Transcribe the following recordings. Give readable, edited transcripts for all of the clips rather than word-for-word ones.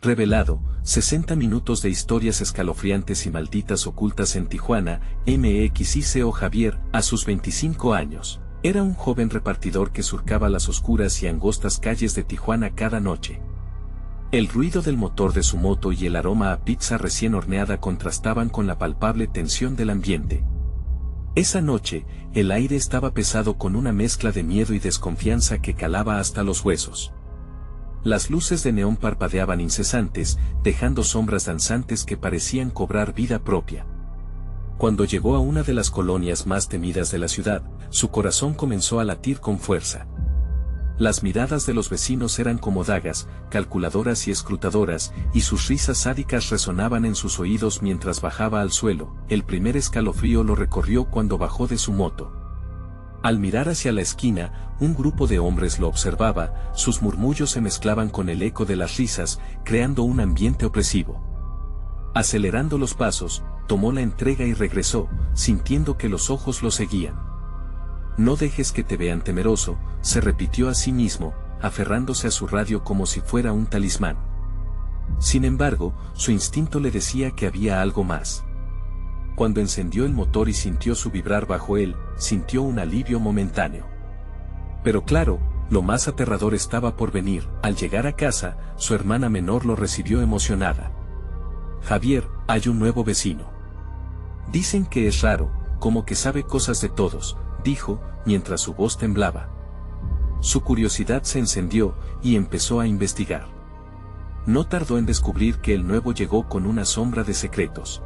Revelado, 60 minutos de historias escalofriantes y malditas ocultas en Tijuana. MXICO Javier, a sus 25 años, era un joven repartidor que surcaba las oscuras y angostas calles de Tijuana cada noche. El ruido del motor de su moto y el aroma a pizza recién horneada contrastaban con la palpable tensión del ambiente. Esa noche, el aire estaba pesado con una mezcla de miedo y desconfianza que calaba hasta los huesos. Las luces de neón parpadeaban incesantes, dejando sombras danzantes que parecían cobrar vida propia. Cuando llegó a una de las colonias más temidas de la ciudad, su corazón comenzó a latir con fuerza. Las miradas de los vecinos eran como dagas, calculadoras y escrutadoras, y sus risas sádicas resonaban en sus oídos mientras bajaba al suelo. El primer escalofrío lo recorrió cuando bajó de su moto. Al mirar hacia la esquina, un grupo de hombres lo observaba, sus murmullos se mezclaban con el eco de las risas, creando un ambiente opresivo. Acelerando los pasos, tomó la entrega y regresó, sintiendo que los ojos lo seguían. No dejes que te vean temeroso, se repitió a sí mismo, aferrándose a su radio como si fuera un talismán. Sin embargo, su instinto le decía que había algo más. Cuando encendió el motor y sintió su vibrar bajo él, sintió un alivio momentáneo. Pero claro, lo más aterrador estaba por venir. Al llegar a casa, su hermana menor lo recibió emocionada. Javier, hay un nuevo vecino. Dicen que es raro, como que sabe cosas de todos, dijo, mientras su voz temblaba. Su curiosidad se encendió, y empezó a investigar. No tardó en descubrir que el nuevo llegó con una sombra de secretos.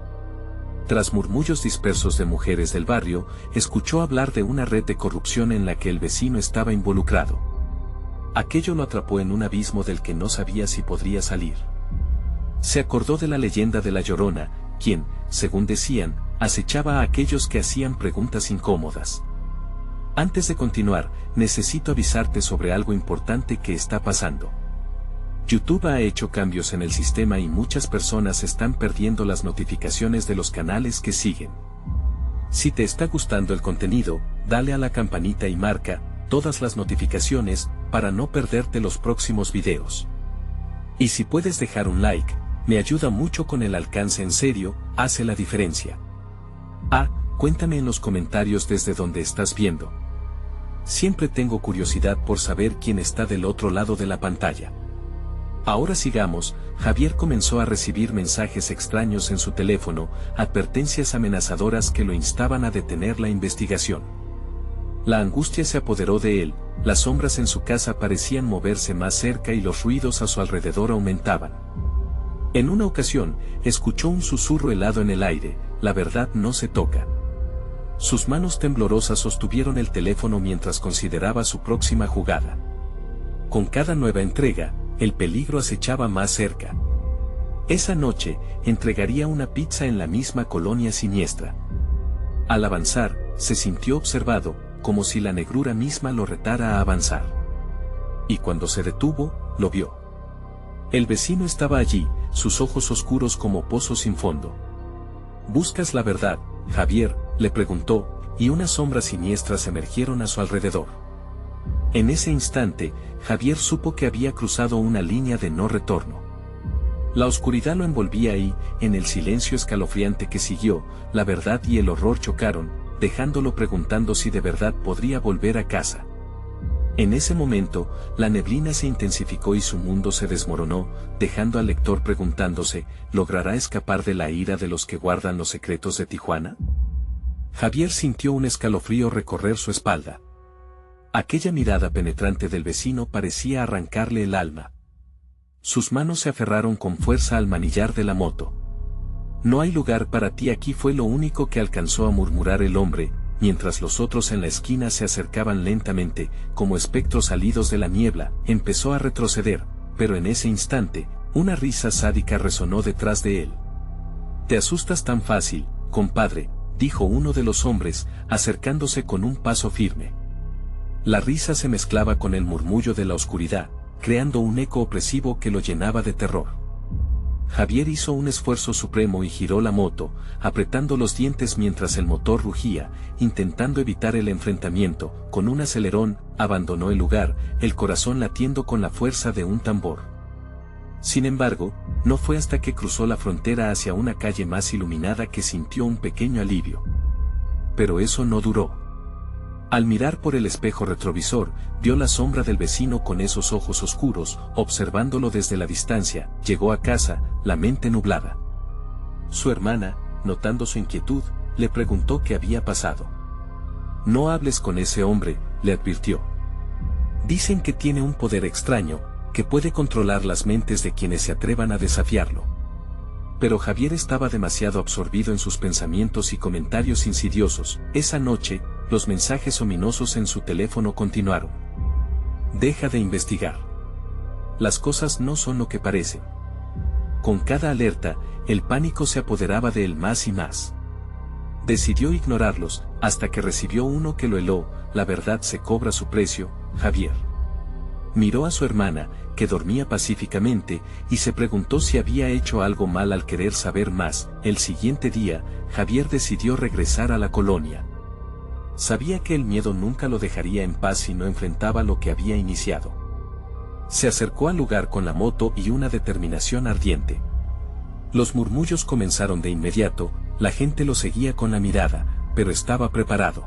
Tras murmullos dispersos de mujeres del barrio, escuchó hablar de una red de corrupción en la que el vecino estaba involucrado. Aquello lo atrapó en un abismo del que no sabía si podría salir. Se acordó de la leyenda de La Llorona, quien, según decían, acechaba a aquellos que hacían preguntas incómodas. Antes de continuar, necesito avisarte sobre algo importante que está pasando. YouTube ha hecho cambios en el sistema y muchas personas están perdiendo las notificaciones de los canales que siguen. Si te está gustando el contenido, dale a la campanita y marca todas las notificaciones para no perderte los próximos videos. Y si puedes dejar un like, me ayuda mucho con el alcance, en serio, hace la diferencia. Cuéntame en los comentarios desde donde estás viendo. Siempre tengo curiosidad por saber quién está del otro lado de la pantalla. Ahora sigamos. Javier comenzó a recibir mensajes extraños en su teléfono, advertencias amenazadoras que lo instaban a detener la investigación. La angustia se apoderó de él, las sombras en su casa parecían moverse más cerca y los ruidos a su alrededor aumentaban. En una ocasión, escuchó un susurro helado en el aire: la verdad no se toca. Sus manos temblorosas sostuvieron el teléfono mientras consideraba su próxima jugada. Con cada nueva entrega, el peligro acechaba más cerca. Esa noche, entregaría una pizza en la misma colonia siniestra. Al avanzar, se sintió observado, como si la negrura misma lo retara a avanzar. Y cuando se detuvo, lo vio. El vecino estaba allí, sus ojos oscuros como pozos sin fondo. ¿Buscas la verdad, Javier?, le preguntó, y unas sombras siniestras emergieron a su alrededor. En ese instante, Javier supo que había cruzado una línea de no retorno. La oscuridad lo envolvía y, en el silencio escalofriante que siguió, la verdad y el horror chocaron, dejándolo preguntando si de verdad podría volver a casa. En ese momento, la neblina se intensificó y su mundo se desmoronó, dejando al lector preguntándose: ¿logrará escapar de la ira de los que guardan los secretos de Tijuana? Javier sintió un escalofrío recorrer su espalda. Aquella mirada penetrante del vecino parecía arrancarle el alma. Sus manos se aferraron con fuerza al manillar de la moto. No hay lugar para ti aquí, fue lo único que alcanzó a murmurar el hombre, mientras los otros en la esquina se acercaban lentamente, como espectros salidos de la niebla. Empezó a retroceder, pero en ese instante, una risa sádica resonó detrás de él. «Te asustas tan fácil, compadre», dijo uno de los hombres, acercándose con un paso firme. La risa se mezclaba con el murmullo de la oscuridad, creando un eco opresivo que lo llenaba de terror. Javier hizo un esfuerzo supremo y giró la moto, apretando los dientes mientras el motor rugía, intentando evitar el enfrentamiento. Con un acelerón, abandonó el lugar, el corazón latiendo con la fuerza de un tambor. Sin embargo, No fue hasta que cruzó la frontera hacia una calle más iluminada que sintió un pequeño alivio. Pero eso no duró. Al mirar por el espejo retrovisor, vio la sombra del vecino con esos ojos oscuros, observándolo desde la distancia. Llegó a casa, la mente nublada. Su hermana, notando su inquietud, le preguntó qué había pasado. No hables con ese hombre, le advirtió. Dicen que tiene un poder extraño, que puede controlar las mentes de quienes se atrevan a desafiarlo. Pero Javier estaba demasiado absorbido en sus pensamientos y comentarios insidiosos. Esa noche, los mensajes ominosos en su teléfono continuaron. Deja de investigar. Las cosas no son lo que parecen. Con cada alerta, el pánico se apoderaba de él más y más. Decidió ignorarlos, hasta que recibió uno que lo heló. La verdad se cobra su precio, Javier. Miró a su hermana, que dormía pacíficamente, y se preguntó si había hecho algo mal al querer saber más. El siguiente día, Javier decidió regresar a la colonia. Sabía que el miedo nunca lo dejaría en paz si no enfrentaba lo que había iniciado. Se acercó al lugar con la moto y una determinación ardiente. Los murmullos comenzaron de inmediato, la gente lo seguía con la mirada, pero estaba preparado.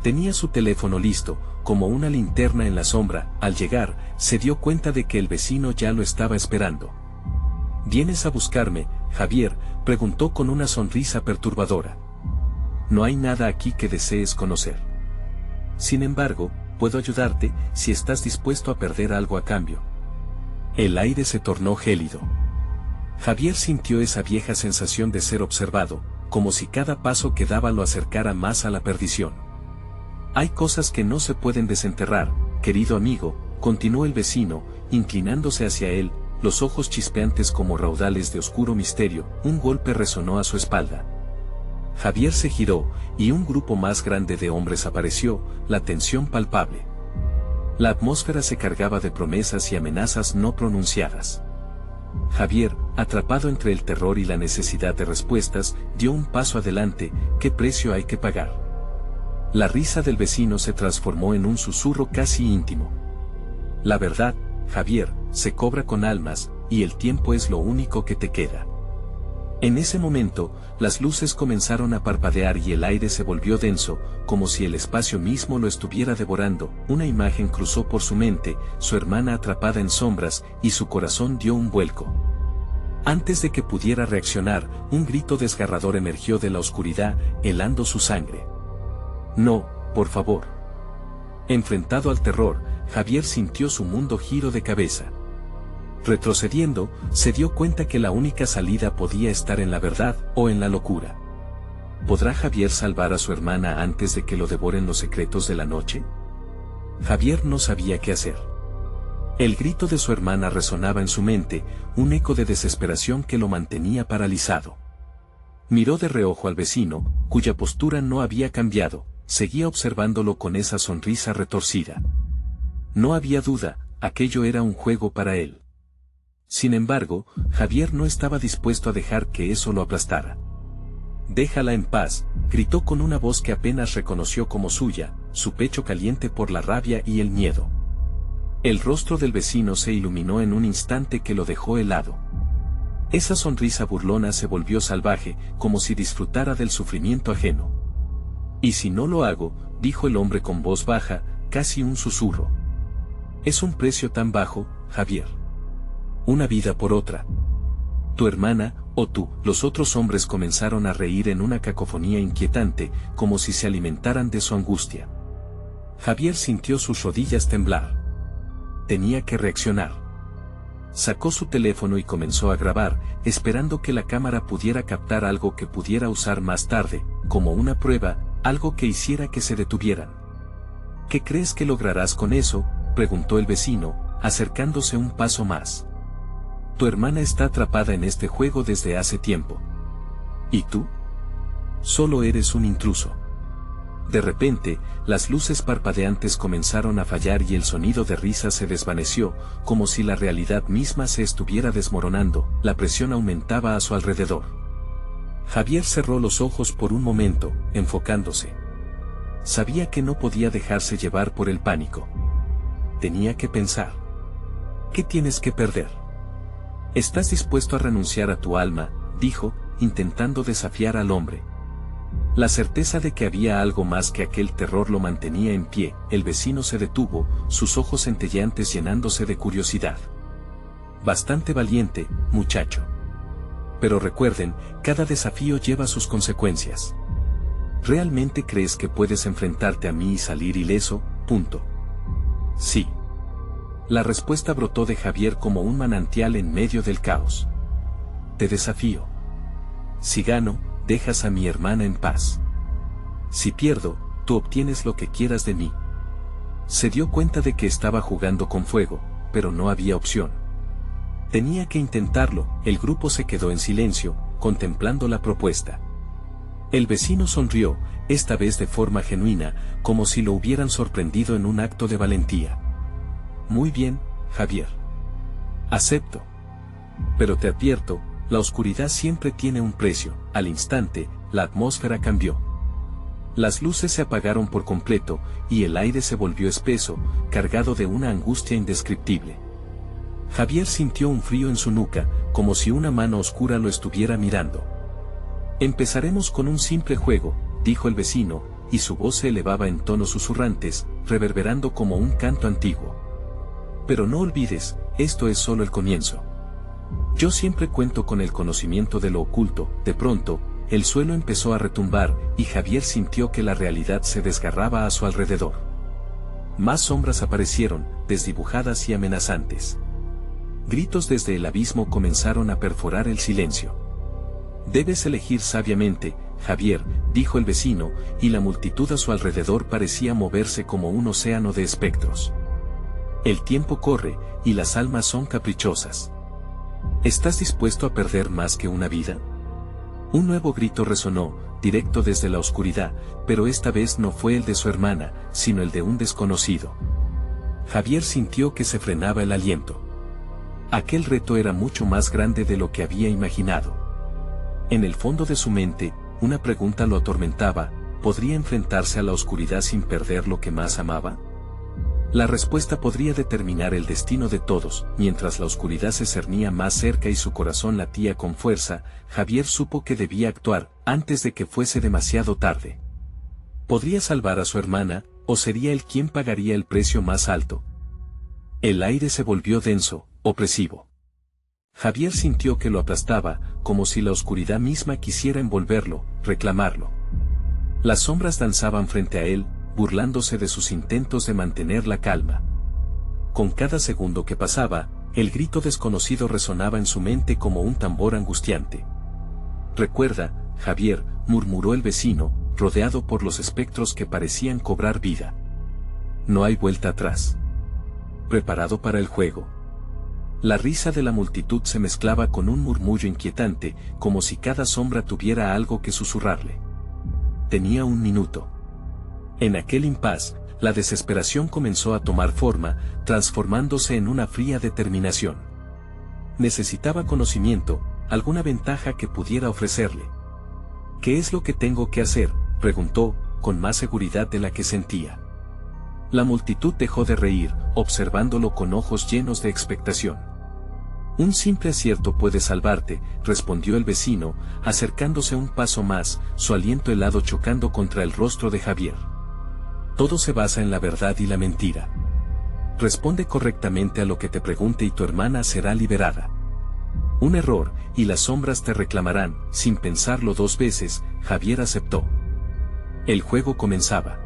Tenía su teléfono listo, como una linterna en la sombra. Al llegar, se dio cuenta de que el vecino ya lo estaba esperando. ¿Vienes a buscarme, Javier?, preguntó con una sonrisa perturbadora. No hay nada aquí que desees conocer. Sin embargo, puedo ayudarte, si estás dispuesto a perder algo a cambio. El aire se tornó gélido. Javier sintió esa vieja sensación de ser observado, como si cada paso que daba lo acercara más a la perdición. Hay cosas que no se pueden desenterrar, querido amigo, continuó el vecino, inclinándose hacia él, los ojos chispeantes como raudales de oscuro misterio. Un golpe resonó a su espalda. Javier se giró, y un grupo más grande de hombres apareció, la tensión palpable. La atmósfera se cargaba de promesas y amenazas no pronunciadas. Javier, atrapado entre el terror y la necesidad de respuestas, dio un paso adelante. ¿Qué precio hay que pagar? La risa del vecino se transformó en un susurro casi íntimo. La verdad, Javier, se cobra con almas, y el tiempo es lo único que te queda. En ese momento, las luces comenzaron a parpadear y el aire se volvió denso, como si el espacio mismo lo estuviera devorando. Una imagen cruzó por su mente, su hermana atrapada en sombras, y su corazón dio un vuelco. Antes de que pudiera reaccionar, un grito desgarrador emergió de la oscuridad, helando su sangre. No, por favor. Enfrentado al terror, Javier sintió su mundo giro de cabeza. Retrocediendo, se dio cuenta que la única salida podía estar en la verdad o en la locura. ¿Podrá Javier salvar a su hermana antes de que lo devoren los secretos de la noche? Javier no sabía qué hacer. El grito de su hermana resonaba en su mente, un eco de desesperación que lo mantenía paralizado. Miró de reojo al vecino, cuya postura no había cambiado, seguía observándolo con esa sonrisa retorcida. No había duda, aquello era un juego para él. Sin embargo, Javier no estaba dispuesto a dejar que eso lo aplastara. «Déjala en paz», gritó con una voz que apenas reconoció como suya, su pecho caliente por la rabia y el miedo. El rostro del vecino se iluminó en un instante que lo dejó helado. Esa sonrisa burlona se volvió salvaje, como si disfrutara del sufrimiento ajeno. «¿Y si no lo hago?», dijo el hombre con voz baja, casi un susurro. «Es un precio tan bajo, Javier. Una vida por otra. Tu hermana, o tú». Los otros hombres comenzaron a reír en una cacofonía inquietante, como si se alimentaran de su angustia. Javier sintió sus rodillas temblar. Tenía que reaccionar. Sacó su teléfono y comenzó a grabar, esperando que la cámara pudiera captar algo que pudiera usar más tarde, como una prueba, algo que hiciera que se detuvieran. «¿Qué crees que lograrás con eso?», preguntó el vecino, acercándose un paso más. «Tu hermana está atrapada en este juego desde hace tiempo. ¿Y tú? Solo eres un intruso». De repente, las luces parpadeantes comenzaron a fallar y el sonido de risa se desvaneció, como si la realidad misma se estuviera desmoronando. La presión aumentaba a su alrededor. Javier cerró los ojos por un momento, enfocándose. Sabía que no podía dejarse llevar por el pánico. Tenía que pensar. ¿Qué tienes que perder? ¿Estás dispuesto a renunciar a tu alma?, dijo, intentando desafiar al hombre. La certeza de que había algo más que aquel terror lo mantenía en pie. El vecino se detuvo, sus ojos centelleantes llenándose de curiosidad. Bastante valiente, muchacho. Pero recuerden, cada desafío lleva sus consecuencias. ¿Realmente crees que puedes enfrentarte a mí y salir ileso? Punto. Sí. La respuesta brotó de Javier como un manantial en medio del caos. Te desafío. Si gano, dejas a mi hermana en paz. Si pierdo, tú obtienes lo que quieras de mí. Se dio cuenta de que estaba jugando con fuego, pero no había opción. Tenía que intentarlo. El grupo se quedó en silencio, contemplando la propuesta. El vecino sonrió, esta vez de forma genuina, como si lo hubieran sorprendido en un acto de valentía. Muy bien, Javier. Acepto. Pero te advierto, la oscuridad siempre tiene un precio. Al instante, la atmósfera cambió. Las luces se apagaron por completo, y el aire se volvió espeso, cargado de una angustia indescriptible. Javier sintió un frío en su nuca, como si una mano oscura lo estuviera mirando. Empezaremos con un simple juego, dijo el vecino, y su voz se elevaba en tonos susurrantes, reverberando como un canto antiguo. Pero no olvides, esto es solo el comienzo. Yo siempre cuento con el conocimiento de lo oculto. De pronto, el suelo empezó a retumbar, y Javier sintió que la realidad se desgarraba a su alrededor. Más sombras aparecieron, desdibujadas y amenazantes. Gritos desde el abismo comenzaron a perforar el silencio. Debes elegir sabiamente, Javier, dijo el vecino, y la multitud a su alrededor parecía moverse como un océano de espectros. El tiempo corre, y las almas son caprichosas. ¿Estás dispuesto a perder más que una vida? Un nuevo grito resonó, directo desde la oscuridad, pero esta vez no fue el de su hermana, sino el de un desconocido. Javier sintió que se frenaba el aliento. Aquel reto era mucho más grande de lo que había imaginado. En el fondo de su mente, una pregunta lo atormentaba: ¿podría enfrentarse a la oscuridad sin perder lo que más amaba? La respuesta podría determinar el destino de todos. Mientras la oscuridad se cernía más cerca y su corazón latía con fuerza, Javier supo que debía actuar, antes de que fuese demasiado tarde. ¿Podría salvar a su hermana, o sería él quien pagaría el precio más alto? El aire se volvió denso, opresivo. Javier sintió que lo aplastaba, como si la oscuridad misma quisiera envolverlo, reclamarlo. Las sombras danzaban frente a él, burlándose de sus intentos de mantener la calma. Con cada segundo que pasaba, el grito desconocido resonaba en su mente como un tambor angustiante. «Recuerda, Javier», murmuró el vecino, rodeado por los espectros que parecían cobrar vida. «No hay vuelta atrás». ¿Preparado para el juego? La risa de la multitud se mezclaba con un murmullo inquietante, como si cada sombra tuviera algo que susurrarle. Tenía un minuto. En aquel impas, la desesperación comenzó a tomar forma, transformándose en una fría determinación. Necesitaba conocimiento, alguna ventaja que pudiera ofrecerle. «¿Qué es lo que tengo que hacer?», preguntó, con más seguridad de la que sentía. La multitud dejó de reír, observándolo con ojos llenos de expectación. «Un simple acierto puede salvarte», respondió el vecino, acercándose un paso más, su aliento helado chocando contra el rostro de Javier. «Todo se basa en la verdad y la mentira. Responde correctamente a lo que te pregunte y tu hermana será liberada. Un error, y las sombras te reclamarán». Sin pensarlo dos veces, Javier aceptó. El juego comenzaba.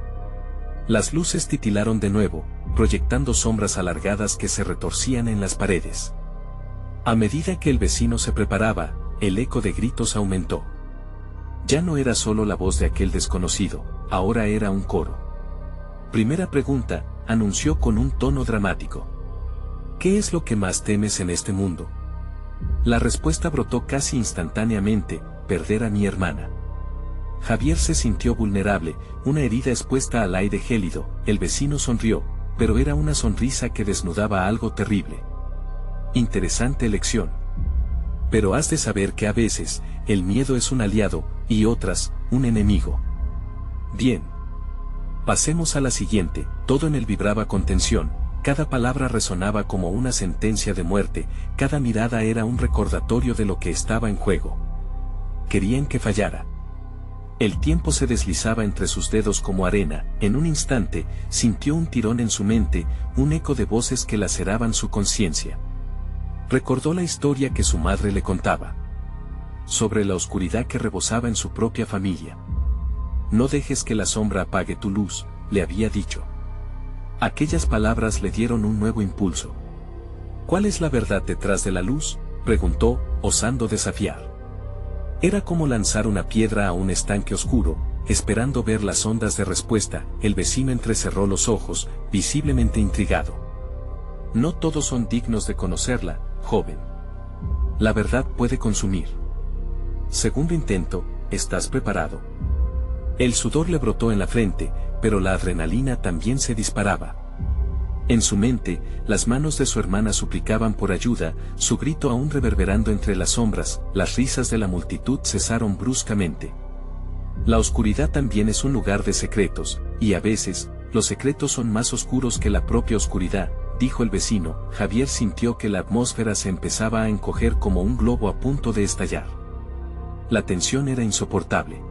Las luces titilaron de nuevo, proyectando sombras alargadas que se retorcían en las paredes. A medida que el vecino se preparaba, el eco de gritos aumentó. Ya no era solo la voz de aquel desconocido, ahora era un coro. «Primera pregunta», anunció con un tono dramático. «¿Qué es lo que más temes en este mundo?». La respuesta brotó casi instantáneamente: «Perder a mi hermana». Javier se sintió vulnerable, una herida expuesta al aire gélido. El vecino sonrió, pero era una sonrisa que desnudaba algo terrible. «Interesante elección. Pero has de saber que a veces, el miedo es un aliado, y otras, un enemigo. Bien. Pasemos a la siguiente». Todo en él vibraba con tensión, Cada palabra resonaba como una sentencia de muerte, cada mirada era un recordatorio de lo que estaba en juego. Querían que fallara. El tiempo se deslizaba entre sus dedos como arena. En un instante, sintió un tirón en su mente, un eco de voces que laceraban su conciencia. Recordó la historia que su madre le contaba. Sobre la oscuridad que rebosaba en su propia familia. No dejes que la sombra apague tu luz, le había dicho. Aquellas palabras le dieron un nuevo impulso. ¿Cuál es la verdad detrás de la luz?, preguntó, osando desafiar. Era como lanzar una piedra a un estanque oscuro, esperando ver las ondas de respuesta. El vecino entrecerró los ojos, visiblemente intrigado. No todos son dignos de conocerla, joven. La verdad puede consumir. Segundo intento, ¿estás preparado? El sudor le brotó en la frente, pero la adrenalina también se disparaba. En su mente, las manos de su hermana suplicaban por ayuda, su grito aún reverberando entre las sombras. Las risas de la multitud cesaron bruscamente. La oscuridad también es un lugar de secretos, y a veces, los secretos son más oscuros que la propia oscuridad, dijo el vecino. Javier sintió que la atmósfera se empezaba a encoger como un globo a punto de estallar. La tensión era insoportable.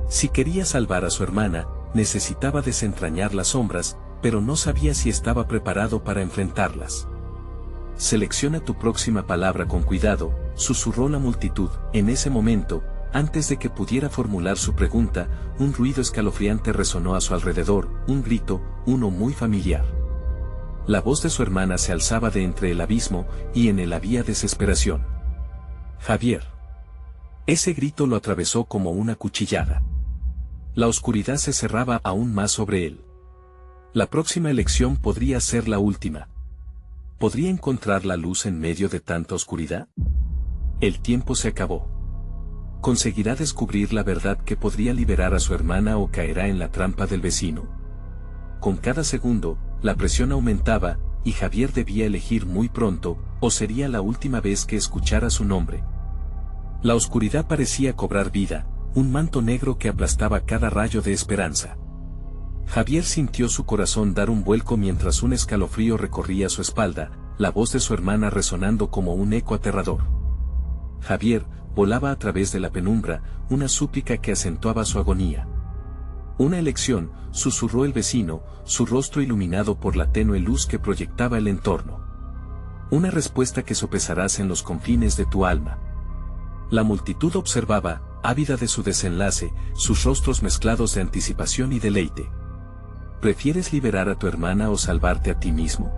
Si quería salvar a su hermana, necesitaba desentrañar las sombras, pero no sabía si estaba preparado para enfrentarlas. Selecciona tu próxima palabra con cuidado, susurró la multitud. En ese momento, antes de que pudiera formular su pregunta, un ruido escalofriante resonó a su alrededor, un grito, uno muy familiar. La voz de su hermana se alzaba de entre el abismo, y en él había desesperación. Javier. Ese grito lo atravesó como una cuchillada. La oscuridad se cerraba aún más sobre él. La próxima elección podría ser la última. ¿Podría encontrar la luz en medio de tanta oscuridad? El tiempo se acabó. ¿Conseguirá descubrir la verdad que podría liberar a su hermana o caerá en la trampa del vecino? Con cada segundo, la presión aumentaba, y Javier debía elegir muy pronto, o sería la última vez que escuchara su nombre. La oscuridad parecía cobrar vida, un manto negro que aplastaba cada rayo de esperanza. Javier sintió su corazón dar un vuelco mientras un escalofrío recorría su espalda, la voz de su hermana resonando como un eco aterrador. Javier volaba a través de la penumbra, una súplica que acentuaba su agonía. Una elección, susurró el vecino, su rostro iluminado por la tenue luz que proyectaba el entorno. Una respuesta que sopesarás en los confines de tu alma. La multitud observaba, ávida de su desenlace, sus rostros mezclados de anticipación y deleite. ¿Prefieres liberar a tu hermana o salvarte a ti mismo?,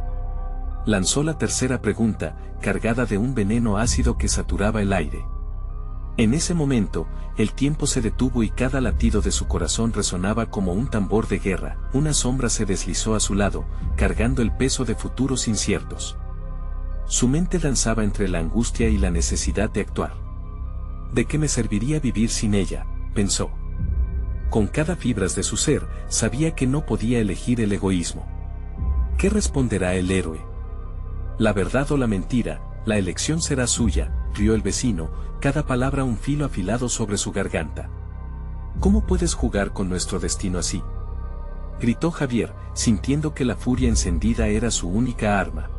lanzó la tercera pregunta, cargada de un veneno ácido que saturaba el aire. En ese momento, el tiempo se detuvo y cada latido de su corazón resonaba como un tambor de guerra. Una sombra se deslizó a su lado, cargando el peso de futuros inciertos. Su mente danzaba entre la angustia y la necesidad de actuar. ¿De qué me serviría vivir sin ella?, pensó. Con cada fibra de su ser, sabía que no podía elegir el egoísmo. ¿Qué responderá el héroe? ¿La verdad o la mentira? La elección será suya, rió el vecino, cada palabra un filo afilado sobre su garganta. ¿Cómo puedes jugar con nuestro destino así?, gritó Javier, sintiendo que la furia encendida era su única arma.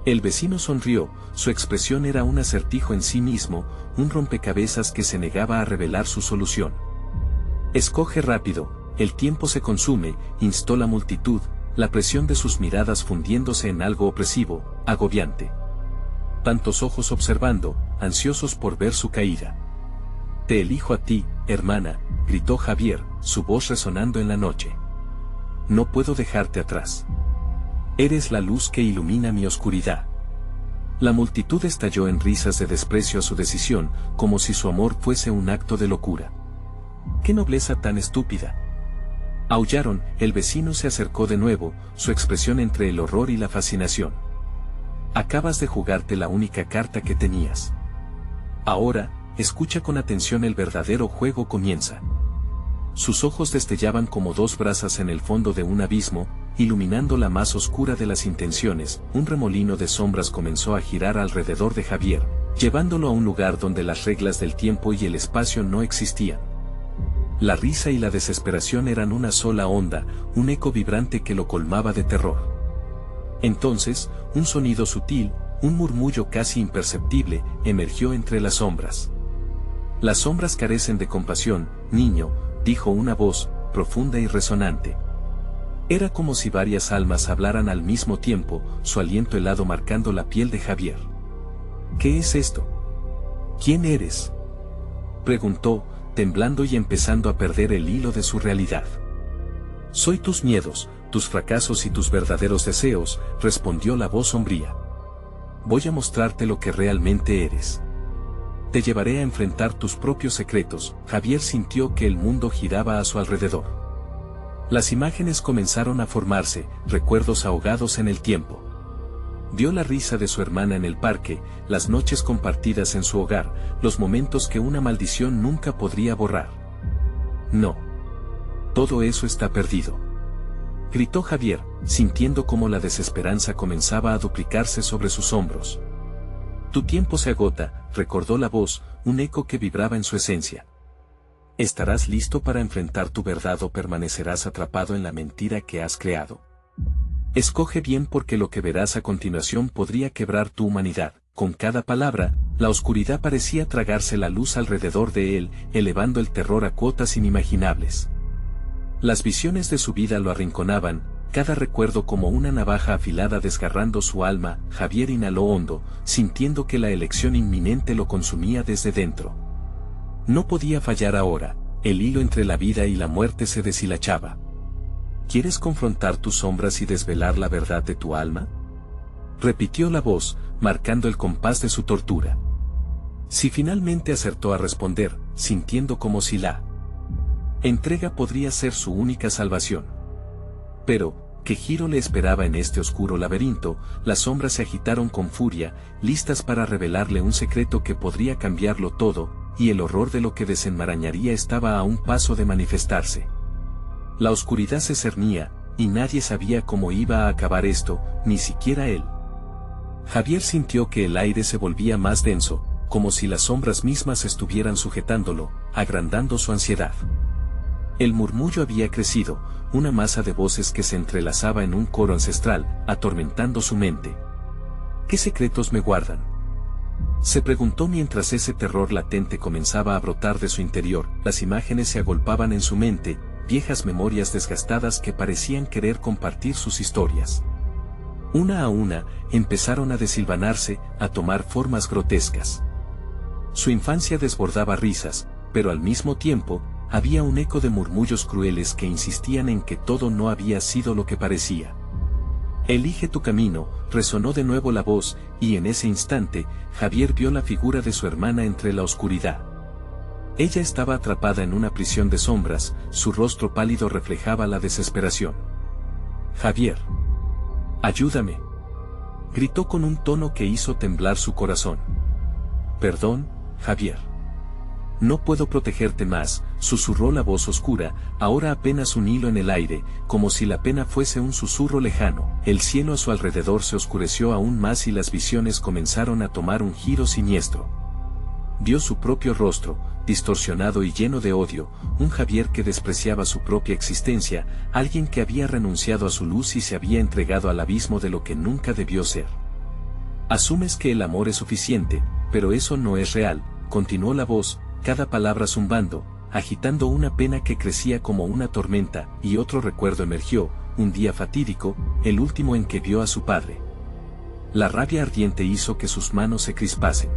El vecino sonrió, su expresión era un acertijo en sí mismo, un rompecabezas que se negaba a revelar su solución. Escoge rápido, el tiempo se consume, instó la multitud, la presión de sus miradas fundiéndose en algo opresivo, agobiante. Tantos ojos observando, ansiosos por ver su caída. Te elijo a ti, hermana, gritó Javier, su voz resonando en la noche. No puedo dejarte atrás. Eres la luz que ilumina mi oscuridad. La multitud estalló en risas de desprecio a su decisión, como si su amor fuese un acto de locura. ¡Qué nobleza tan estúpida! Aullaron. El vecino se acercó de nuevo, su expresión entre el horror y la fascinación. Acabas de jugarte la única carta que tenías. Ahora, escucha con atención, el verdadero juego comienza. Sus ojos destellaban como dos brasas en el fondo de un abismo, iluminando la más oscura de las intenciones. Un remolino de sombras comenzó a girar alrededor de Javier, llevándolo a un lugar donde las reglas del tiempo y el espacio no existían. La risa y la desesperación eran una sola onda, un eco vibrante que lo colmaba de terror. Entonces, un sonido sutil, un murmullo casi imperceptible, emergió entre las sombras. Las sombras carecen de compasión, niño, dijo una voz, profunda y resonante. Era como si varias almas hablaran al mismo tiempo, su aliento helado marcando la piel de Javier. ¿Qué es esto? ¿Quién eres?, preguntó, temblando y empezando a perder el hilo de su realidad. Soy tus miedos, tus fracasos y tus verdaderos deseos, respondió la voz sombría. Voy a mostrarte lo que realmente eres. Te llevaré a enfrentar tus propios secretos. Javier sintió que el mundo giraba a su alrededor. Las imágenes comenzaron a formarse, recuerdos ahogados en el tiempo. Vio la risa de su hermana en el parque, las noches compartidas en su hogar, los momentos que una maldición nunca podría borrar. No. Todo eso está perdido, gritó Javier, sintiendo cómo la desesperanza comenzaba a duplicarse sobre sus hombros. Tu tiempo se agota, recordó la voz, un eco que vibraba en su esencia. ¿Estarás listo para enfrentar tu verdad o permanecerás atrapado en la mentira que has creado? Escoge bien porque lo que verás a continuación podría quebrar tu humanidad. Con cada palabra, la oscuridad parecía tragarse la luz alrededor de él, elevando el terror a cotas inimaginables. Las visiones de su vida lo arrinconaban, cada recuerdo como una navaja afilada desgarrando su alma. Javier inhaló hondo, sintiendo que la elección inminente lo consumía desde dentro. No podía fallar ahora, el hilo entre la vida y la muerte se deshilachaba. ¿Quieres confrontar tus sombras y desvelar la verdad de tu alma?, repitió la voz, marcando el compás de su tortura. Si finalmente acertó a responder, sintiendo como si la entrega podría ser su única salvación. Pero, ¿qué giro le esperaba en este oscuro laberinto? Las sombras se agitaron con furia, listas para revelarle un secreto que podría cambiarlo todo, y el horror de lo que desenmarañaría estaba a un paso de manifestarse. La oscuridad se cernía, y nadie sabía cómo iba a acabar esto, ni siquiera él. Javier sintió que el aire se volvía más denso, como si las sombras mismas estuvieran sujetándolo, agrandando su ansiedad. El murmullo había crecido, una masa de voces que se entrelazaba en un coro ancestral, atormentando su mente. ¿Qué secretos me guardan?, se preguntó mientras ese terror latente comenzaba a brotar de su interior. Las imágenes se agolpaban en su mente, viejas memorias desgastadas que parecían querer compartir sus historias. Una a una, empezaron a deshilvanarse, a tomar formas grotescas. Su infancia desbordaba risas, pero al mismo tiempo, había un eco de murmullos crueles que insistían en que todo no había sido lo que parecía. Elige tu camino, resonó de nuevo la voz, y en ese instante, Javier vio la figura de su hermana entre la oscuridad. Ella estaba atrapada en una prisión de sombras, su rostro pálido reflejaba la desesperación. Javier. Ayúdame, gritó con un tono que hizo temblar su corazón. Perdón, Javier. No puedo protegerte más, susurró la voz oscura, ahora apenas un hilo en el aire, como si la pena fuese un susurro lejano. El cielo a su alrededor se oscureció aún más y las visiones comenzaron a tomar un giro siniestro. Vio su propio rostro, distorsionado y lleno de odio, un Javier que despreciaba su propia existencia, alguien que había renunciado a su luz y se había entregado al abismo de lo que nunca debió ser. Asumes que el amor es suficiente, pero eso no es real, continuó la voz, cada palabra zumbando, agitando una pena que crecía como una tormenta, y otro recuerdo emergió, un día fatídico, el último en que vio a su padre. La rabia ardiente hizo que sus manos se crispasen.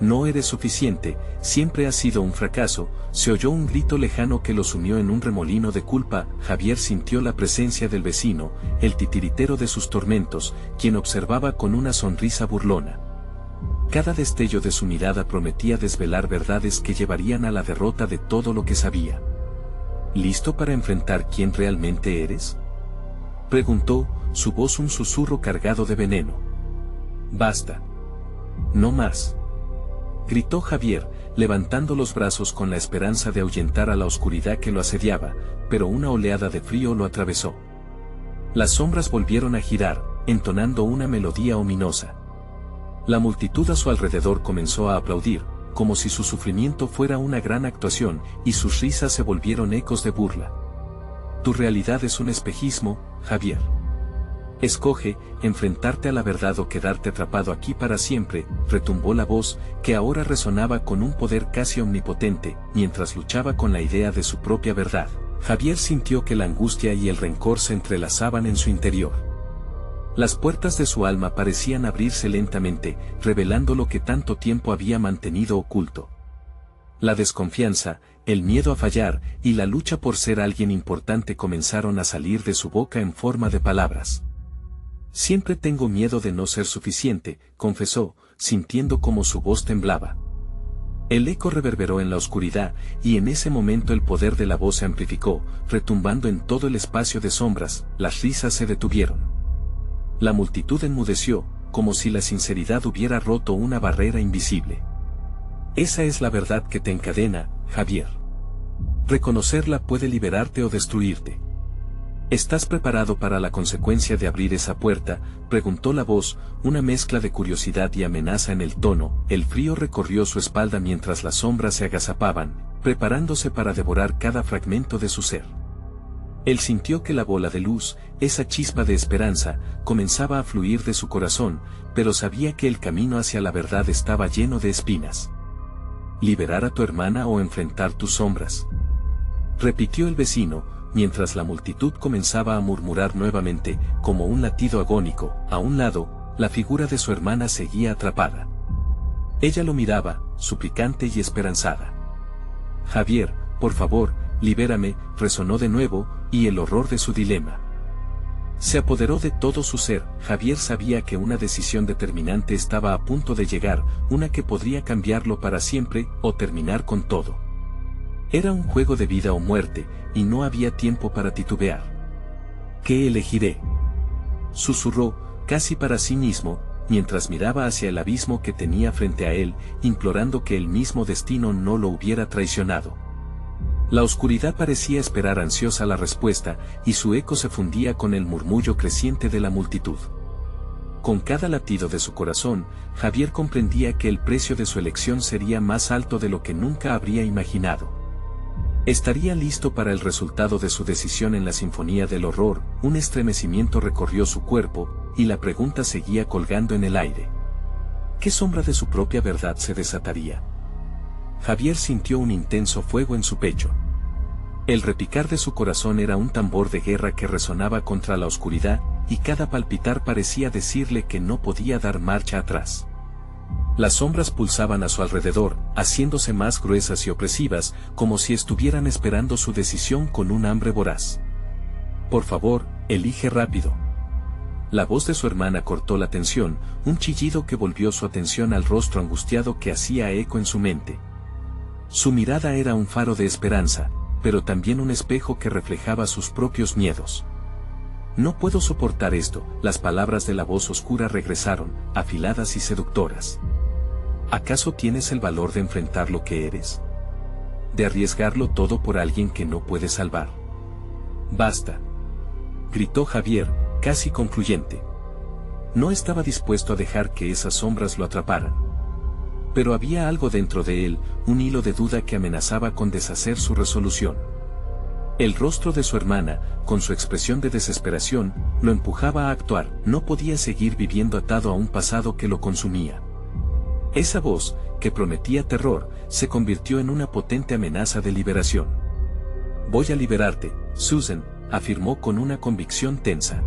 No eres suficiente, siempre has sido un fracaso, se oyó un grito lejano que lo sumió en un remolino de culpa. Javier sintió la presencia del vecino, el titiritero de sus tormentos, quien observaba con una sonrisa burlona. Cada destello de su mirada prometía desvelar verdades que llevarían a la derrota de todo lo que sabía. ¿Listo para enfrentar quién realmente eres?, preguntó, su voz un susurro cargado de veneno. Basta. No más, gritó Javier, levantando los brazos con la esperanza de ahuyentar a la oscuridad que lo asediaba, pero una oleada de frío lo atravesó. Las sombras volvieron a girar, entonando una melodía ominosa. La multitud a su alrededor comenzó a aplaudir, como si su sufrimiento fuera una gran actuación, y sus risas se volvieron ecos de burla. Tu realidad es un espejismo, Javier. Escoge, enfrentarte a la verdad o quedarte atrapado aquí para siempre, retumbó la voz, que ahora resonaba con un poder casi omnipotente, mientras luchaba con la idea de su propia verdad. Javier sintió que la angustia y el rencor se entrelazaban en su interior. Las puertas de su alma parecían abrirse lentamente, revelando lo que tanto tiempo había mantenido oculto. La desconfianza, el miedo a fallar, y la lucha por ser alguien importante comenzaron a salir de su boca en forma de palabras. Siempre tengo miedo de no ser suficiente, confesó, sintiendo como su voz temblaba. El eco reverberó en la oscuridad, y en ese momento el poder de la voz se amplificó, retumbando en todo el espacio de sombras. Las risas se detuvieron. La multitud enmudeció, como si la sinceridad hubiera roto una barrera invisible. Esa es la verdad que te encadena, Javier. Reconocerla puede liberarte o destruirte. ¿Estás preparado para la consecuencia de abrir esa puerta?, preguntó la voz, una mezcla de curiosidad y amenaza en el tono. El frío recorrió su espalda mientras las sombras se agazapaban, preparándose para devorar cada fragmento de su ser. Él sintió que la bola de luz, esa chispa de esperanza, comenzaba a fluir de su corazón, pero sabía que el camino hacia la verdad estaba lleno de espinas. ¿Liberar a tu hermana o enfrentar tus sombras?, repitió el vecino, mientras la multitud comenzaba a murmurar nuevamente, como un latido agónico. A un lado, la figura de su hermana seguía atrapada. Ella lo miraba, suplicante y esperanzada. Javier, por favor, libérame, resonó de nuevo, y el horror de su dilema se apoderó de todo su ser. Javier sabía que una decisión determinante estaba a punto de llegar, una que podría cambiarlo para siempre, o terminar con todo. Era un juego de vida o muerte, y no había tiempo para titubear. ¿Qué elegiré?, susurró, casi para sí mismo, mientras miraba hacia el abismo que tenía frente a él, implorando que el mismo destino no lo hubiera traicionado. La oscuridad parecía esperar ansiosa la respuesta, y su eco se fundía con el murmullo creciente de la multitud. Con cada latido de su corazón, Javier comprendía que el precio de su elección sería más alto de lo que nunca habría imaginado. Estaría listo para el resultado de su decisión en la sinfonía del horror. Un estremecimiento recorrió su cuerpo, y la pregunta seguía colgando en el aire. ¿Qué sombra de su propia verdad se desataría? Javier sintió un intenso fuego en su pecho. El repicar de su corazón era un tambor de guerra que resonaba contra la oscuridad, y cada palpitar parecía decirle que no podía dar marcha atrás. Las sombras pulsaban a su alrededor, haciéndose más gruesas y opresivas, como si estuvieran esperando su decisión con un hambre voraz. Por favor, elige rápido. La voz de su hermana cortó la tensión, un chillido que volvió su atención al rostro angustiado que hacía eco en su mente. Su mirada era un faro de esperanza, pero también un espejo que reflejaba sus propios miedos. No puedo soportar esto. Las palabras de la voz oscura regresaron, afiladas y seductoras. ¿Acaso tienes el valor de enfrentar lo que eres? ¿De arriesgarlo todo por alguien que no puedes salvar? Basta, gritó Javier, casi concluyente. No estaba dispuesto a dejar que esas sombras lo atraparan. Pero había algo dentro de él, un hilo de duda que amenazaba con deshacer su resolución. El rostro de su hermana, con su expresión de desesperación, lo empujaba a actuar. No podía seguir viviendo atado a un pasado que lo consumía. Esa voz, que prometía terror, se convirtió en una potente amenaza de liberación. Voy a liberarte, Susan, afirmó con una convicción tensa.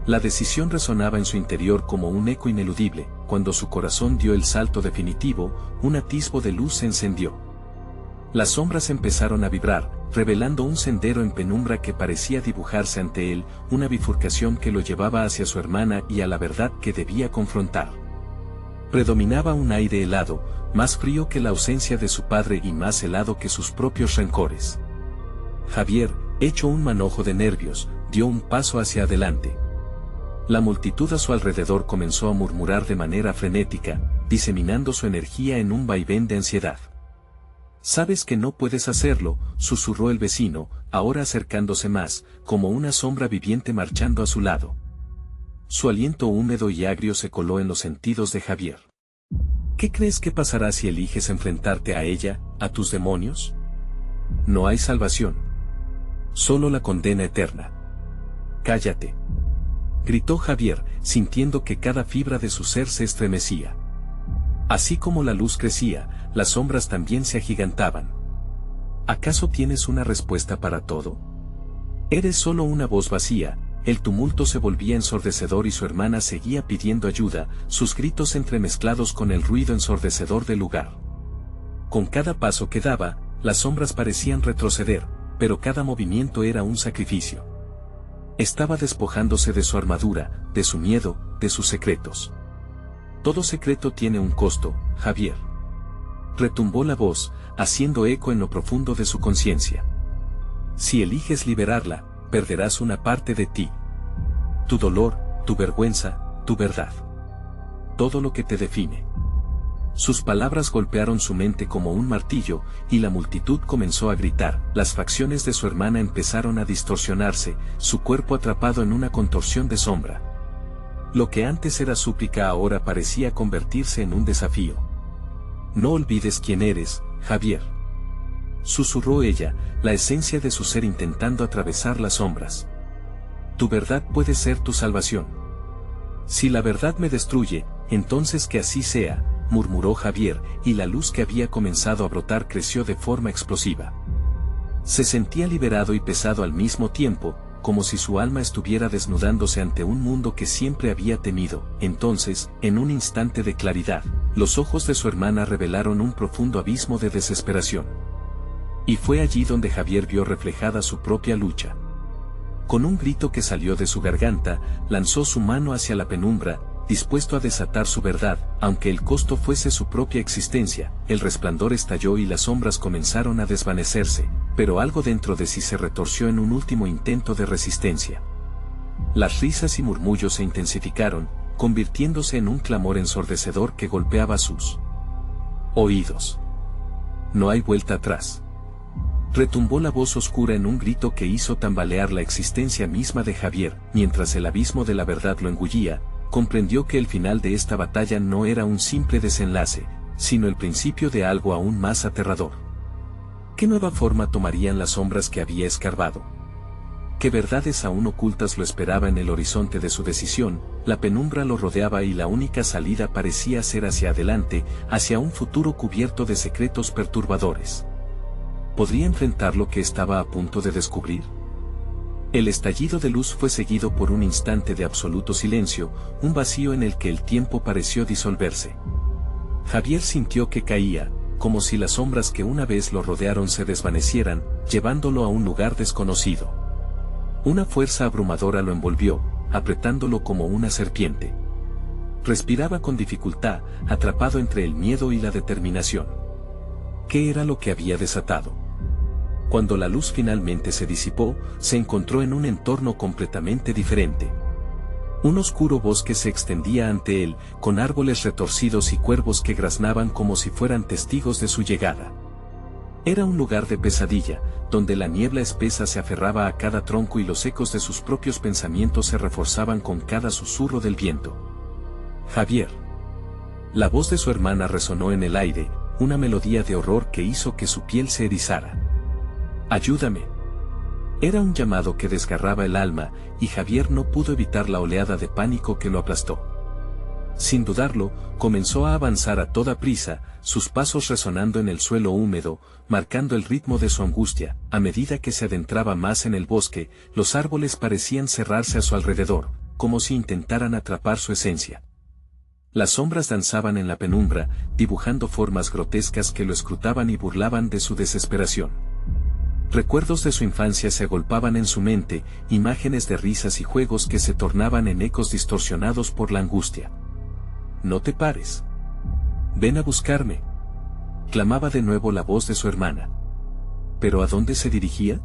La decisión resonaba en su interior como un eco ineludible. Cuando su corazón dio el salto definitivo, un atisbo de luz se encendió. Las sombras empezaron a vibrar, revelando un sendero en penumbra que parecía dibujarse ante él, una bifurcación que lo llevaba hacia su hermana y a la verdad que debía confrontar. Predominaba un aire helado, más frío que la ausencia de su padre y más helado que sus propios rencores. Javier, hecho un manojo de nervios, dio un paso hacia adelante. La multitud a su alrededor comenzó a murmurar de manera frenética, diseminando su energía en un vaivén de ansiedad. «Sabes que no puedes hacerlo», susurró el vecino, ahora acercándose más, como una sombra viviente marchando a su lado. Su aliento húmedo y agrio se coló en los sentidos de Javier. ¿Qué crees que pasará si eliges enfrentarte a ella, a tus demonios? No hay salvación. Solo la condena eterna. Cállate. gritó Javier, sintiendo que cada fibra de su ser se estremecía. Así como la luz crecía, las sombras también se agigantaban. ¿Acaso tienes una respuesta para todo? Eres solo una voz vacía. El tumulto se volvía ensordecedor y su hermana seguía pidiendo ayuda, sus gritos entremezclados con el ruido ensordecedor del lugar. Con cada paso que daba, las sombras parecían retroceder, pero cada movimiento era un sacrificio. Estaba despojándose de su armadura, de su miedo, de sus secretos. Todo secreto tiene un costo, Javier. Retumbó la voz, haciendo eco en lo profundo de su conciencia. Si eliges liberarla, perderás una parte de ti. Tu dolor, tu vergüenza, tu verdad. Todo lo que te define. Sus palabras golpearon su mente como un martillo, y la multitud comenzó a gritar. Las facciones de su hermana empezaron a distorsionarse, su cuerpo atrapado en una contorsión de sombra. Lo que antes era súplica ahora parecía convertirse en un desafío. No olvides quién eres, Javier. Susurró ella, la esencia de su ser intentando atravesar las sombras. Tu verdad puede ser tu salvación. Si la verdad me destruye, entonces que así sea, murmuró Javier, y la luz que había comenzado a brotar creció de forma explosiva. Se sentía liberado y pesado al mismo tiempo, como si su alma estuviera desnudándose ante un mundo que siempre había temido. Entonces, en un instante de claridad, los ojos de su hermana revelaron un profundo abismo de desesperación. Y fue allí donde Javier vio reflejada su propia lucha. Con un grito que salió de su garganta, lanzó su mano hacia la penumbra, dispuesto a desatar su verdad, aunque el costo fuese su propia existencia. El resplandor estalló y las sombras comenzaron a desvanecerse, pero algo dentro de sí se retorció en un último intento de resistencia. Las risas y murmullos se intensificaron, convirtiéndose en un clamor ensordecedor que golpeaba sus oídos. No hay vuelta atrás. Retumbó la voz oscura en un grito que hizo tambalear la existencia misma de Javier. Mientras el abismo de la verdad lo engullía, comprendió que el final de esta batalla no era un simple desenlace, sino el principio de algo aún más aterrador. ¿Qué nueva forma tomarían las sombras que había escarbado? ¿Qué verdades aún ocultas lo esperaba en el horizonte de su decisión? La penumbra lo rodeaba y la única salida parecía ser hacia adelante, hacia un futuro cubierto de secretos perturbadores. ¿Podría enfrentar lo que estaba a punto de descubrir? El estallido de luz fue seguido por un instante de absoluto silencio, un vacío en el que el tiempo pareció disolverse. Javier sintió que caía, como si las sombras que una vez lo rodearon se desvanecieran, llevándolo a un lugar desconocido. Una fuerza abrumadora lo envolvió, apretándolo como una serpiente. Respiraba con dificultad, atrapado entre el miedo y la determinación. ¿Qué era lo que había desatado? Cuando la luz finalmente se disipó, se encontró en un entorno completamente diferente. Un oscuro bosque se extendía ante él, con árboles retorcidos y cuervos que graznaban como si fueran testigos de su llegada. Era un lugar de pesadilla, donde la niebla espesa se aferraba a cada tronco y los ecos de sus propios pensamientos se reforzaban con cada susurro del viento. Javier. La voz de su hermana resonó en el aire, una melodía de horror que hizo que su piel se erizara. ¡Ayúdame! Era un llamado que desgarraba el alma, y Javier no pudo evitar la oleada de pánico que lo aplastó. Sin dudarlo, comenzó a avanzar a toda prisa, sus pasos resonando en el suelo húmedo, marcando el ritmo de su angustia. A medida que se adentraba más en el bosque, los árboles parecían cerrarse a su alrededor, como si intentaran atrapar su esencia. Las sombras danzaban en la penumbra, dibujando formas grotescas que lo escrutaban y burlaban de su desesperación. Recuerdos de su infancia se agolpaban en su mente, imágenes de risas y juegos que se tornaban en ecos distorsionados por la angustia. «No te pares. Ven a buscarme», clamaba de nuevo la voz de su hermana. ¿Pero a dónde se dirigía?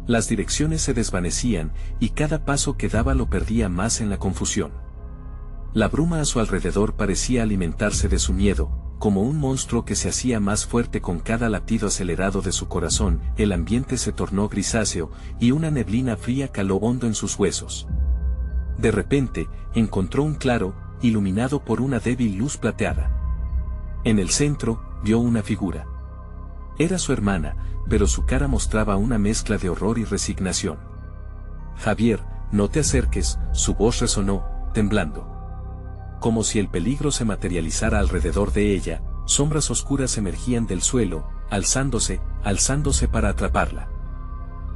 Las direcciones se desvanecían, y cada paso que daba lo perdía más en la confusión. La bruma a su alrededor parecía alimentarse de su miedo, como un monstruo que se hacía más fuerte con cada latido acelerado de su corazón. El ambiente se tornó grisáceo, y una neblina fría caló hondo en sus huesos. De repente, encontró un claro, iluminado por una débil luz plateada. En el centro, vio una figura. Era su hermana, pero su cara mostraba una mezcla de horror y resignación. «Javier», No te acerques, su voz resonó, temblando. Como si el peligro se materializara alrededor de ella, sombras oscuras emergían del suelo, alzándose para atraparla.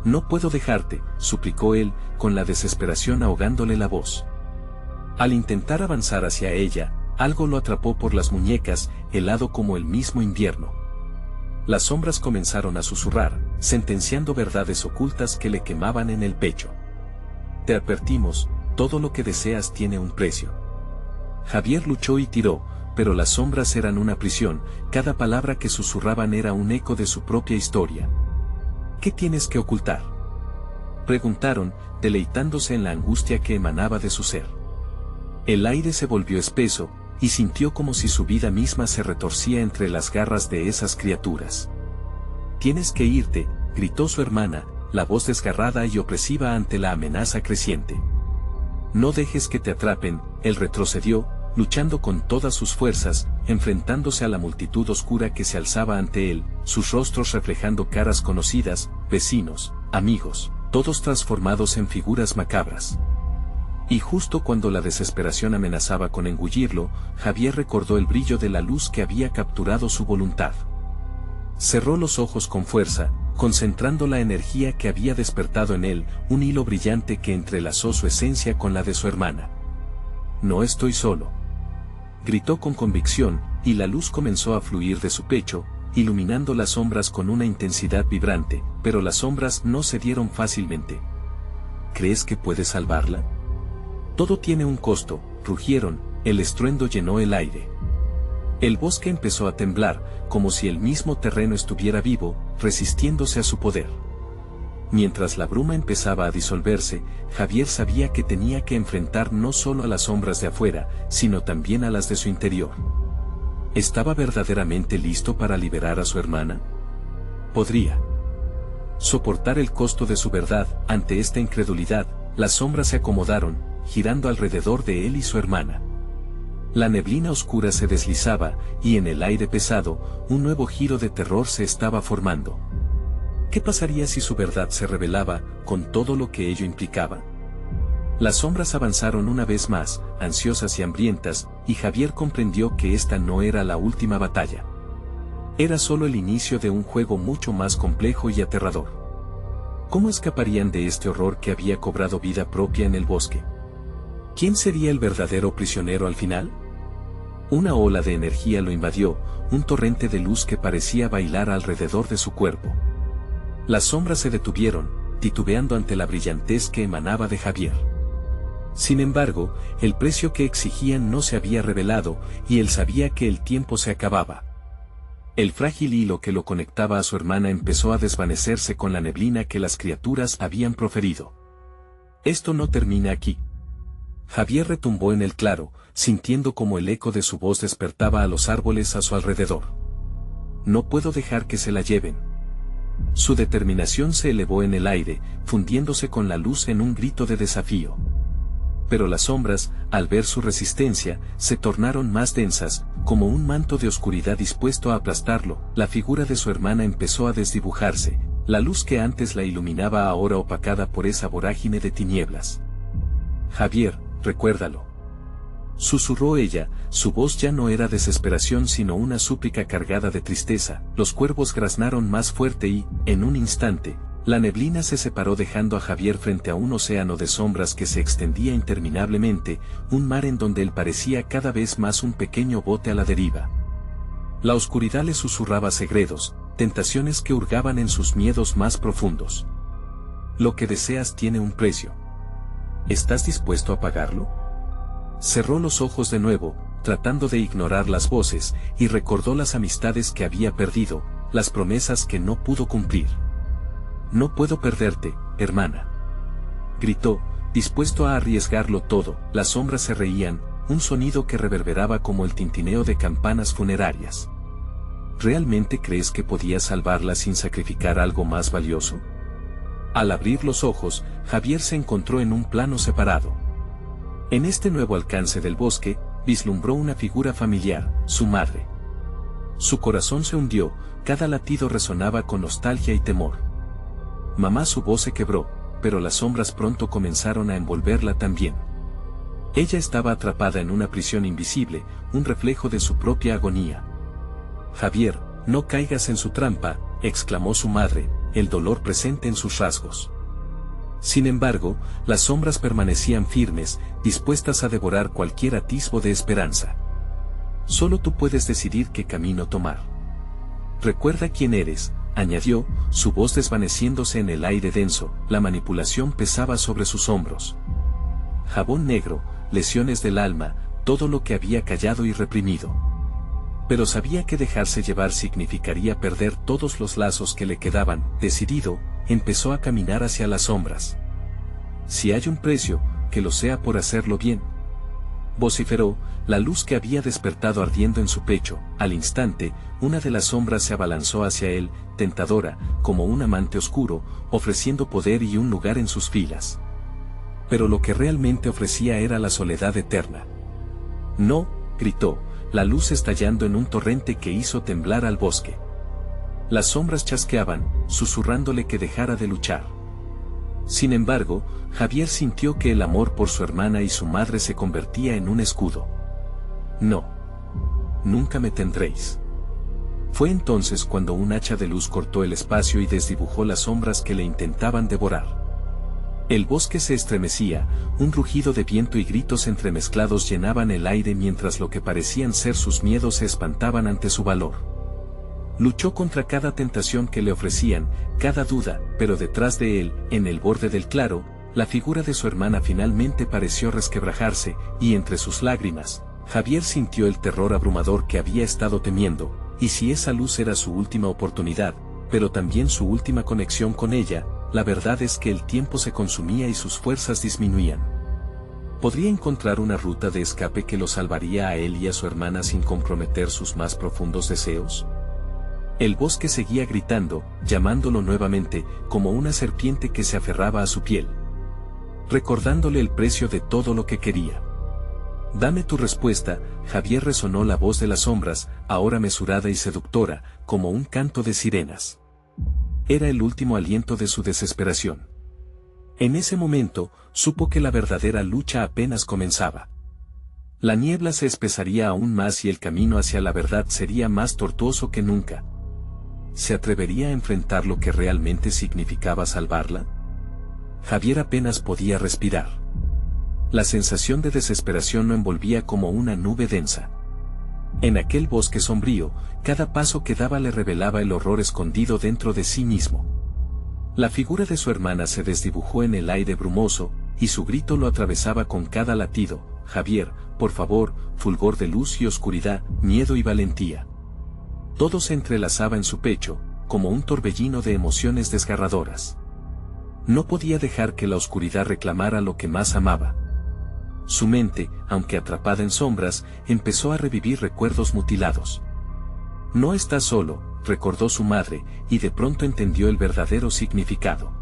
No puedo dejarte, suplicó él, con la desesperación ahogándole la voz. Al intentar avanzar hacia ella, algo lo atrapó por las muñecas, helado como el mismo invierno. Las sombras comenzaron a susurrar, sentenciando verdades ocultas que le quemaban en el pecho. Te advertimos, todo lo que deseas tiene un precio. Javier luchó y tiró, pero las sombras eran una prisión, cada palabra que susurraban era un eco de su propia historia. ¿Qué tienes que ocultar?, preguntaron, deleitándose en la angustia que emanaba de su ser. El aire se volvió espeso, y sintió como si su vida misma se retorcía entre las garras de esas criaturas. Tienes que irte, gritó su hermana, la voz desgarrada y opresiva ante la amenaza creciente. No dejes que te atrapen. Él retrocedió, luchando con todas sus fuerzas, enfrentándose a la multitud oscura que se alzaba ante él, sus rostros reflejando caras conocidas, vecinos, amigos, todos transformados en figuras macabras. Y justo cuando la desesperación amenazaba con engullirlo, Javier recordó el brillo de la luz que había capturado su voluntad. Cerró los ojos con fuerza, concentrando la energía que había despertado en él, un hilo brillante que entrelazó su esencia con la de su hermana. No estoy solo, gritó con convicción, y la luz comenzó a fluir de su pecho, iluminando las sombras con una intensidad vibrante, pero las sombras no cedieron fácilmente. ¿Crees que puedes salvarla? Todo tiene un costo, rugieron, el estruendo llenó el aire. El bosque empezó a temblar, como si el mismo terreno estuviera vivo, resistiéndose a su poder. Mientras la bruma empezaba a disolverse, Javier sabía que tenía que enfrentar no solo a las sombras de afuera, sino también a las de su interior. ¿Estaba verdaderamente listo para liberar a su hermana? ¿Podría soportar el costo de su verdad? Ante esta incredulidad, las sombras se acomodaron, girando alrededor de él y su hermana. La neblina oscura se deslizaba, y en el aire pesado, un nuevo giro de terror se estaba formando. ¿Qué pasaría si su verdad se revelaba, con todo lo que ello implicaba? Las sombras avanzaron una vez más, ansiosas y hambrientas, y Javier comprendió que esta no era la última batalla. Era solo el inicio de un juego mucho más complejo y aterrador. ¿Cómo escaparían de este horror que había cobrado vida propia en el bosque? ¿Quién sería el verdadero prisionero al final? Una ola de energía lo invadió, un torrente de luz que parecía bailar alrededor de su cuerpo. Las sombras se detuvieron, titubeando ante la brillantez que emanaba de Javier. Sin embargo, el precio que exigían no se había revelado, y él sabía que el tiempo se acababa. El frágil hilo que lo conectaba a su hermana empezó a desvanecerse con la neblina que las criaturas habían proferido. Esto no termina aquí. Javier retumbó en el claro, sintiendo como el eco de su voz despertaba a los árboles a su alrededor. No puedo dejar que se la lleven. Su determinación se elevó en el aire, fundiéndose con la luz en un grito de desafío. Pero las sombras, al ver su resistencia, se tornaron más densas, como un manto de oscuridad dispuesto a aplastarlo. La figura de su hermana empezó a desdibujarse, la luz que antes la iluminaba ahora opacada por esa vorágine de tinieblas. Javier, recuérdalo, susurró ella, su voz ya no era desesperación sino una súplica cargada de tristeza. Los cuervos graznaron más fuerte y, en un instante, la neblina se separó dejando a Javier frente a un océano de sombras que se extendía interminablemente, un mar en donde él parecía cada vez más un pequeño bote a la deriva. La oscuridad le susurraba segredos, tentaciones que hurgaban en sus miedos más profundos. Lo que deseas tiene un precio. ¿Estás dispuesto a pagarlo? Cerró los ojos de nuevo, tratando de ignorar las voces, y recordó las amistades que había perdido, las promesas que no pudo cumplir. No puedo perderte, hermana, gritó, dispuesto a arriesgarlo todo. Las sombras se reían, un sonido que reverberaba como el tintineo de campanas funerarias. ¿Realmente crees que podías salvarla sin sacrificar algo más valioso? Al abrir los ojos, Javier se encontró en un plano separado. En este nuevo alcance del bosque, vislumbró una figura familiar, su madre. Su corazón se hundió, cada latido resonaba con nostalgia y temor. Mamá, su voz se quebró, pero las sombras pronto comenzaron a envolverla también. Ella estaba atrapada en una prisión invisible, un reflejo de su propia agonía. Javier, no caigas en su trampa, exclamó su madre, el dolor presente en sus rasgos. Sin embargo, las sombras permanecían firmes, dispuestas a devorar cualquier atisbo de esperanza. Solo tú puedes decidir qué camino tomar. Recuerda quién eres, añadió, su voz desvaneciéndose en el aire denso, la manipulación pesaba sobre sus hombros. Jabón negro, lesiones del alma, todo lo que había callado y reprimido. Pero sabía que dejarse llevar significaría perder todos los lazos que le quedaban. Decidido, empezó a caminar hacia las sombras. Si hay un precio, que lo sea por hacerlo bien. Vociferó, la luz que había despertado ardiendo en su pecho. Al instante, una de las sombras se abalanzó hacia él, tentadora, como un amante oscuro, ofreciendo poder y un lugar en sus filas. Pero lo que realmente ofrecía era la soledad eterna. No, gritó, la luz estallando en un torrente que hizo temblar al bosque. Las sombras chasqueaban, susurrándole que dejara de luchar. Sin embargo, Javier sintió que el amor por su hermana y su madre se convertía en un escudo. No. Nunca me tendréis. Fue entonces cuando un hacha de luz cortó el espacio y desdibujó las sombras que le intentaban devorar. El bosque se estremecía, un rugido de viento y gritos entremezclados llenaban el aire mientras lo que parecían ser sus miedos se espantaban ante su valor. Luchó contra cada tentación que le ofrecían, cada duda, pero detrás de él, en el borde del claro, la figura de su hermana finalmente pareció resquebrajarse, y entre sus lágrimas, Javier sintió el terror abrumador que había estado temiendo, y si esa luz era su última oportunidad, pero también su última conexión con ella, la verdad es que el tiempo se consumía y sus fuerzas disminuían. ¿Podría encontrar una ruta de escape que lo salvaría a él y a su hermana sin comprometer sus más profundos deseos? El bosque seguía gritando, llamándolo nuevamente, como una serpiente que se aferraba a su piel, recordándole el precio de todo lo que quería. Dame tu respuesta, Javier, resonó la voz de las sombras, ahora mesurada y seductora, como un canto de sirenas. Era el último aliento de su desesperación. En ese momento, supo que la verdadera lucha apenas comenzaba. La niebla se espesaría aún más y el camino hacia la verdad sería más tortuoso que nunca. ¿Se atrevería a enfrentar lo que realmente significaba salvarla? Javier apenas podía respirar. La sensación de desesperación lo envolvía como una nube densa. En aquel bosque sombrío, cada paso que daba le revelaba el horror escondido dentro de sí mismo. La figura de su hermana se desdibujó en el aire brumoso, y su grito lo atravesaba con cada latido: Javier, por favor, fulgor de luz y oscuridad, miedo y valentía. Todo se entrelazaba en su pecho, como un torbellino de emociones desgarradoras. No podía dejar que la oscuridad reclamara lo que más amaba. Su mente, aunque atrapada en sombras, empezó a revivir recuerdos mutilados. No estás solo, recordó su madre, y de pronto entendió el verdadero significado.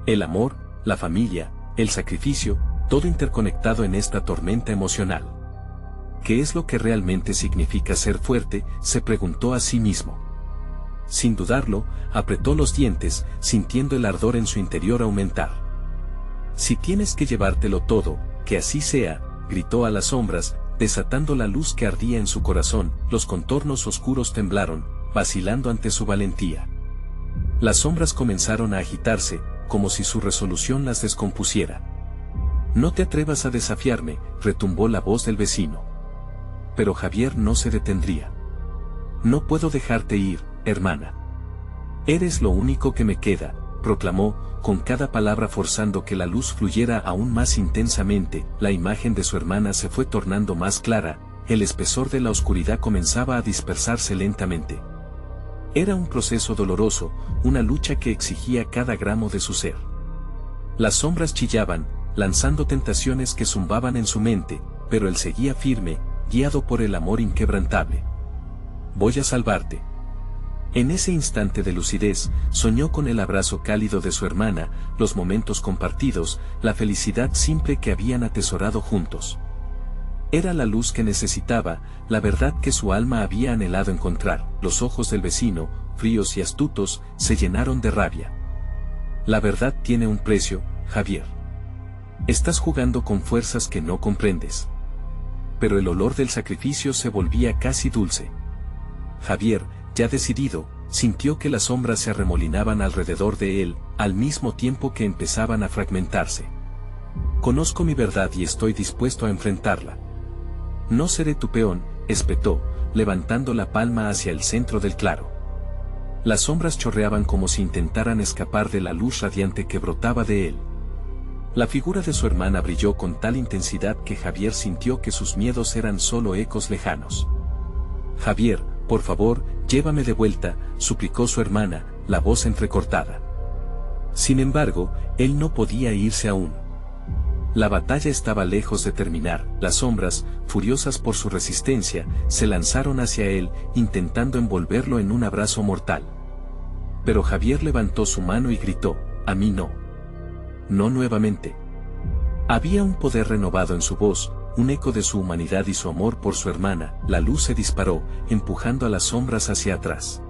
El amor, la familia, el sacrificio, todo interconectado en esta tormenta emocional. ¿Qué es lo que realmente significa ser fuerte?, se preguntó a sí mismo. Sin dudarlo, apretó los dientes, sintiendo el ardor en su interior aumentar. Si tienes que llevártelo todo, que así sea, gritó a las sombras, desatando la luz que ardía en su corazón. Los contornos oscuros temblaron, vacilando ante su valentía. Las sombras comenzaron a agitarse, como si su resolución las descompusiera. No te atrevas a desafiarme, retumbó la voz del vecino. Pero Javier no se detendría. No puedo dejarte ir, hermana. Eres lo único que me queda, proclamó, con cada palabra forzando que la luz fluyera aún más intensamente. La imagen de su hermana se fue tornando más clara, el espesor de la oscuridad comenzaba a dispersarse lentamente. Era un proceso doloroso, una lucha que exigía cada gramo de su ser. Las sombras chillaban, lanzando tentaciones que zumbaban en su mente, pero él seguía firme, guiado por el amor inquebrantable. Voy a salvarte. En ese instante de lucidez, soñó con el abrazo cálido de su hermana, los momentos compartidos, la felicidad simple que habían atesorado juntos. Era la luz que necesitaba, la verdad que su alma había anhelado encontrar. Los ojos del vecino, fríos y astutos, se llenaron de rabia. La verdad tiene un precio, Javier. Estás jugando con fuerzas que no comprendes. Pero el olor del sacrificio se volvía casi dulce. Javier, ya decidido, sintió que las sombras se arremolinaban alrededor de él, al mismo tiempo que empezaban a fragmentarse. Conozco mi verdad y estoy dispuesto a enfrentarla. No seré tu peón, espetó, levantando la palma hacia el centro del claro. Las sombras chorreaban como si intentaran escapar de la luz radiante que brotaba de él. La figura de su hermana brilló con tal intensidad que Javier sintió que sus miedos eran solo ecos lejanos. Javier, por favor, llévame de vuelta, suplicó su hermana, la voz entrecortada. Sin embargo, él no podía irse aún. La batalla estaba lejos de terminar. Las sombras, furiosas por su resistencia, se lanzaron hacia él, intentando envolverlo en un abrazo mortal. Pero Javier levantó su mano y gritó, «A mí no. No nuevamente». Había un poder renovado en su voz, un eco de su humanidad y su amor por su hermana. La luz se disparó, empujando a las sombras hacia atrás.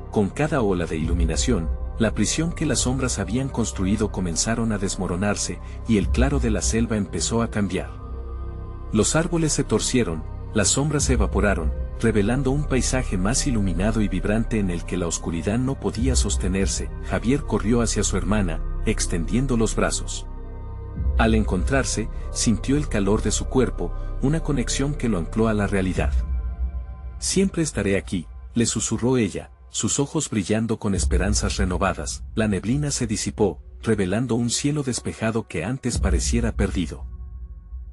Con cada ola de iluminación, la prisión que las sombras habían construido comenzaron a desmoronarse, y el claro de la selva empezó a cambiar. Los árboles se torcieron, las sombras se evaporaron, revelando un paisaje más iluminado y vibrante en el que la oscuridad no podía sostenerse. Javier corrió hacia su hermana, extendiendo los brazos. Al encontrarse, sintió el calor de su cuerpo, una conexión que lo ancló a la realidad. «Siempre estaré aquí», le susurró ella, sus ojos brillando con esperanzas renovadas. La neblina se disipó, revelando un cielo despejado que antes pareciera perdido.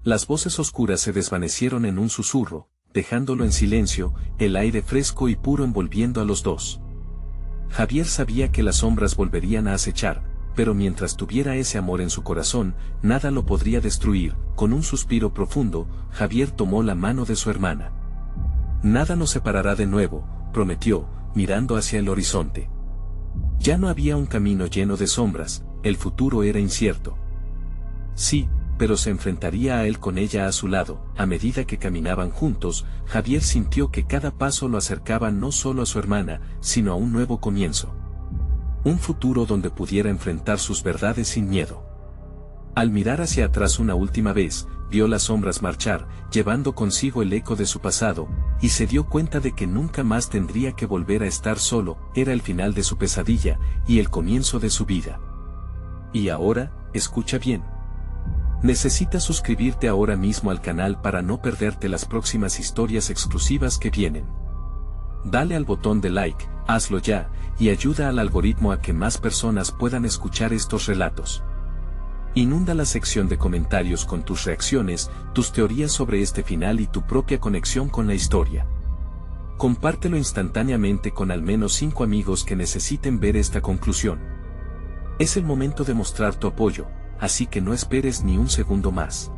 Las voces oscuras se desvanecieron en un susurro, dejándolo en silencio, el aire fresco y puro envolviendo a los dos. Javier sabía que las sombras volverían a acechar, pero mientras tuviera ese amor en su corazón, nada lo podría destruir. Con un suspiro profundo, Javier tomó la mano de su hermana. «Nada nos separará de nuevo», prometió, mirando hacia el horizonte. Ya no había un camino lleno de sombras, el futuro era incierto. Sí, pero se enfrentaría a él con ella a su lado. A medida que caminaban juntos, Javier sintió que cada paso lo acercaba no solo a su hermana, sino a un nuevo comienzo. Un futuro donde pudiera enfrentar sus verdades sin miedo. Al mirar hacia atrás una última vez, vio las sombras marchar, llevando consigo el eco de su pasado, y se dio cuenta de que nunca más tendría que volver a estar solo. Era el final de su pesadilla, y el comienzo de su vida. Y ahora, escucha bien. Necesitas suscribirte ahora mismo al canal para no perderte las próximas historias exclusivas que vienen. Dale al botón de like, hazlo ya, y ayuda al algoritmo a que más personas puedan escuchar estos relatos. Inunda la sección de comentarios con tus reacciones, tus teorías sobre este final y tu propia conexión con la historia. Compártelo instantáneamente con al menos 5 amigos que necesiten ver esta conclusión. Es el momento de mostrar tu apoyo, así que no esperes ni un segundo más.